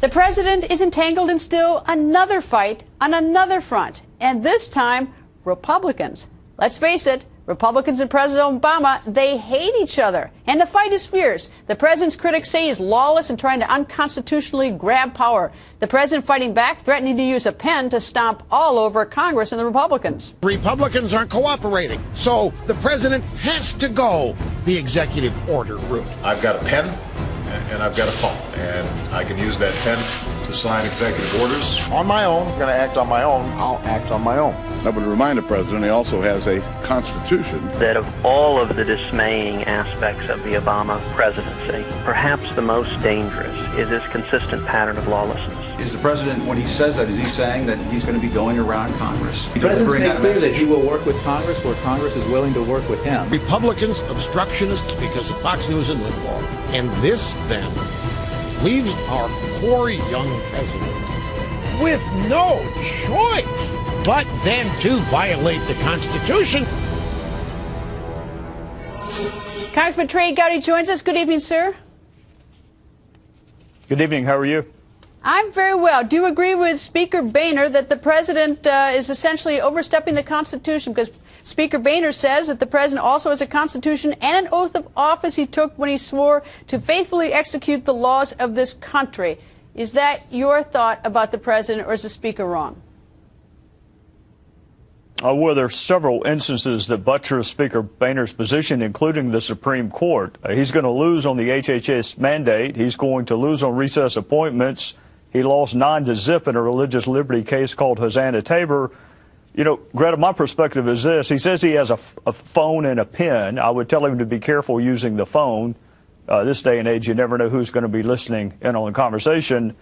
The president is entangled in still another fight on another front, and this time, Republicans. Let's face it, Republicans and President Obama, they hate each other, and the fight is fierce. The president's critics say he's lawless and trying to unconstitutionally grab power. The president fighting back, threatening to use a pen to stomp all over Congress and the Republicans. Republicans aren't cooperating, so the president has to go the executive order route. I've got a pen and I've got a phone, and I can use that pen to sign executive orders. On my own, I'm going to act on my own. I'll act on my own. I would remind the president he also has a constitution. That of all of the dismaying aspects of the Obama presidency, perhaps the most dangerous is this consistent pattern of lawlessness. Is the president, when he says that, is he saying that he's going to be going around Congress? The president's made clear that he will work with Congress where Congress is willing to work with him. Republicans, obstructionists because of Fox News and Limbaugh. And this, then, leaves our poor young president with no choice but then to violate the Constitution. Congressman Trey Gowdy joins us. Good evening, sir. Good evening. How are you? I'm very well. Do you agree with Speaker Boehner that the president is essentially overstepping the Constitution? Because Speaker Boehner says that the president also has a Constitution and an oath of office he took when he swore to faithfully execute the laws of this country. Is that your thought about the president, or is the Speaker wrong? Well, there are several instances that buttress Speaker Boehner's position, including the Supreme Court. He's going to lose on the HHS mandate. He's going to lose on recess appointments. He lost 9-0 in a religious liberty case called Hosanna Tabor. You know, Greta, my perspective is this. He says he has a phone and a pen. I would tell him to be careful using the phone. This day and age, you never know who's going to be listening in on the conversation.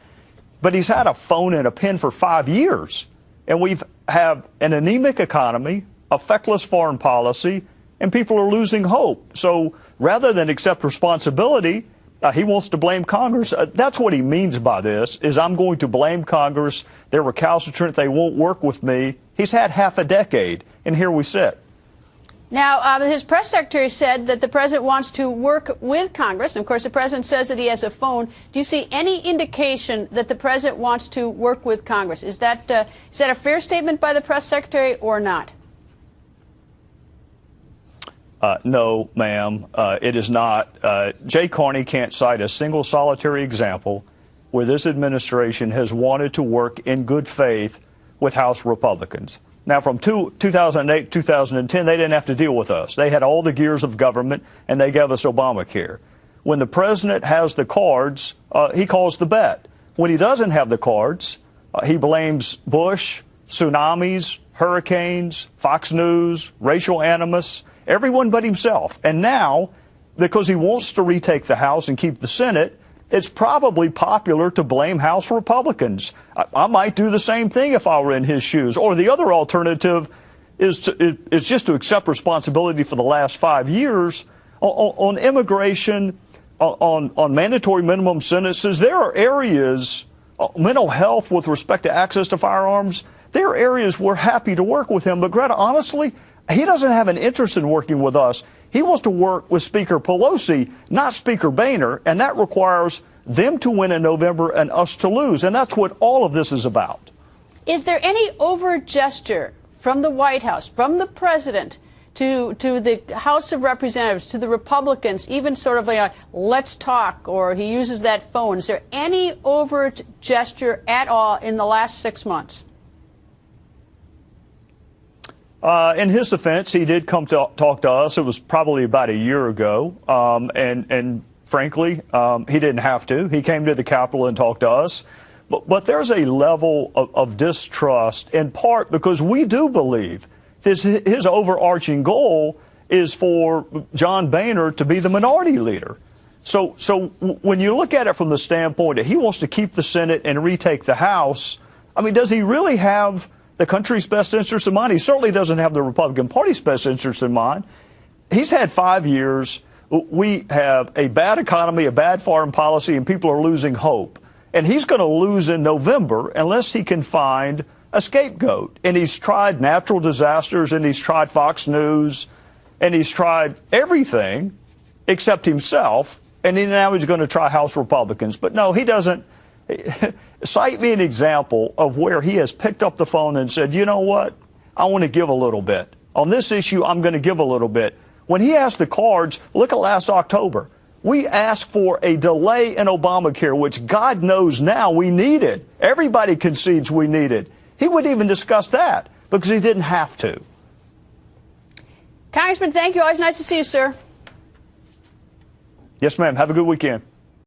But he's had a phone and a pen for 5 years. And we have an anemic economy, a feckless foreign policy, and people are losing hope. So rather than accept responsibility, he wants to blame Congress. That's what he means by this, is I'm going to blame Congress. They're recalcitrant. They won't work with me. He's had half a decade, and here we sit. Now, his press secretary said that the president wants to work with Congress. And, of course, the president says that he has a phone. Do you see any indication that the president wants to work with Congress? Is that a fair statement by the press secretary or not? No, ma'am, it is not. Jay Carney can't cite a single solitary example where this administration has wanted to work in good faith with House Republicans. Now, from 2008, 2010, they didn't have to deal with us. They had all the gears of government, and they gave us Obamacare. When the president has the cards, he calls the bet. When he doesn't have the cards, he blames Bush, tsunamis, hurricanes, Fox News, racial animus, everyone but himself. And now, because he wants to retake the House and keep the Senate, it's probably popular to blame House Republicans. I might do the same thing if I were in his shoes. Or the other alternative is just to accept responsibility for the last 5 years on immigration, on mandatory minimum sentences. There are areas, mental health with respect to access to firearms, there are areas we're happy to work with him. But Greta, honestly, he doesn't have an interest in working with us. He wants to work with Speaker Pelosi, not Speaker Boehner, and that requires them to win in November and us to lose. And that's what all of this is about. Is there any overt gesture from the White House, from the president, to the House of Representatives, to the Republicans, even sort of like, let's talk, or he uses that phone? Is there any overt gesture at all in the last 6 months? In his defense, he did come to talk to us. It was probably about a year ago. And frankly, he didn't have to. He came to the Capitol and talked to us. But there's a level of distrust, in part because we do believe his overarching goal is for John Boehner to be the minority leader. So when you look at it from the standpoint that he wants to keep the Senate and retake the House, I mean, does he really have the country's best interest in mind? He certainly doesn't have the Republican Party's best interest in mind. He's had 5 years. We have a bad economy, a bad foreign policy, and people are losing hope. And he's going to lose in November unless he can find a scapegoat. And he's tried natural disasters, and he's tried Fox News, and he's tried everything except himself. And now he's going to try House Republicans. But no, he doesn't Cite me an example of where he has picked up the phone and said, you know what, I want to give a little bit. On this issue, I'm going to give a little bit. When he asked the cards, look at last October. We asked for a delay in Obamacare, which God knows now we needed. Everybody concedes we needed. He wouldn't even discuss that because he didn't have to. Congressman, thank you. Always nice to see you, sir. Yes, ma'am. Have a good weekend.